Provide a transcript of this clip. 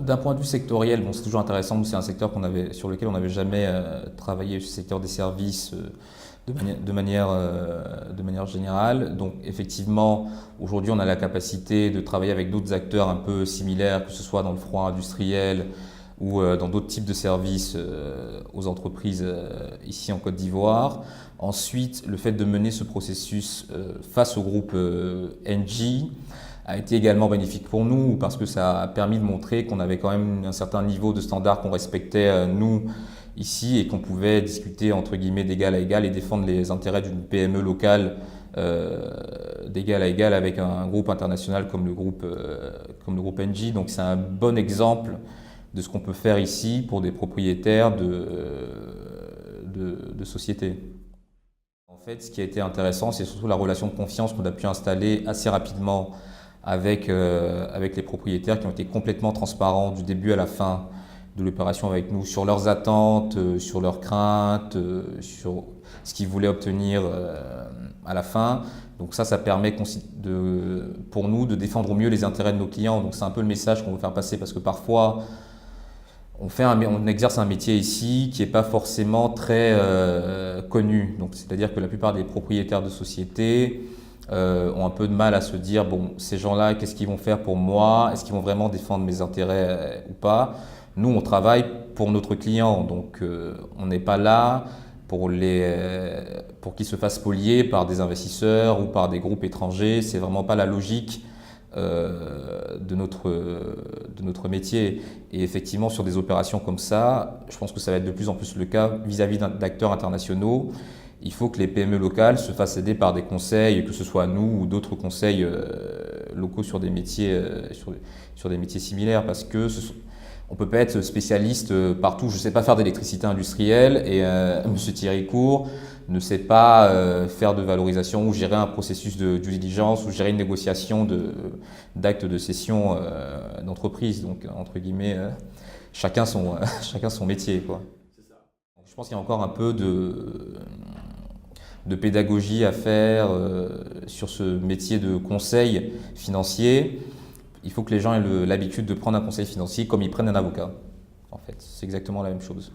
D'un point de vue sectoriel, bon, c'est toujours intéressant. C'est un secteur sur lequel on n'avait jamais travaillé, ce secteur des services de manière générale. Donc, effectivement, aujourd'hui, on a la capacité de travailler avec d'autres acteurs un peu similaires, que ce soit dans le froid industriel ou dans d'autres types de services aux entreprises ici en Côte d'Ivoire. Ensuite, le fait de mener ce processus face au groupe Engie a été également bénéfique pour nous parce que ça a permis de montrer qu'on avait quand même un certain niveau de standard qu'on respectait nous ici et qu'on pouvait discuter entre guillemets d'égal à égal et défendre les intérêts d'une PME locale d'égal à égal avec un groupe international comme le groupe Engie. Donc c'est un bon exemple de ce qu'on peut faire ici pour des propriétaires de sociétés. En fait, ce qui a été intéressant, c'est surtout la relation de confiance qu'on a pu installer assez rapidement avec les propriétaires qui ont été complètement transparents du début à la fin de l'opération avec nous sur leurs attentes, sur leurs craintes, sur ce qu'ils voulaient obtenir à la fin. Donc ça permet pour nous de défendre au mieux les intérêts de nos clients. Donc c'est un peu le message qu'on veut faire passer parce que parfois on exerce un métier ici qui n'est pas forcément très connu. Donc c'est-à-dire que la plupart des propriétaires de sociétés ont un peu de mal à se dire bon, ces gens-là, qu'est-ce qu'ils vont faire pour moi? Est-ce qu'ils vont vraiment défendre mes intérêts ou pas? Nous, on travaille pour notre client, donc on n'est pas là pour qu'ils se fassent spolier par des investisseurs ou par des groupes étrangers. C'est vraiment pas la logique de notre métier. Et effectivement, sur des opérations comme ça, je pense que ça va être de plus en plus le cas vis-à-vis d'acteurs internationaux. Il faut que les PME locales se fassent aider par des conseils, que ce soit nous ou d'autres conseils locaux sur des métiers, sur des métiers similaires, parce que on peut pas être spécialiste partout. Je ne sais pas faire d'électricité industrielle et Monsieur Thierry Court ne sait pas faire de valorisation ou gérer un processus de due diligence ou gérer une négociation d'actes de cession d'entreprise. Donc entre guillemets, chacun son métier, quoi. Je pense qu'il y a encore un peu de pédagogie à faire sur ce métier de conseil financier. Il faut que les gens aient l'habitude de prendre un conseil financier comme ils prennent un avocat. En fait, c'est exactement la même chose.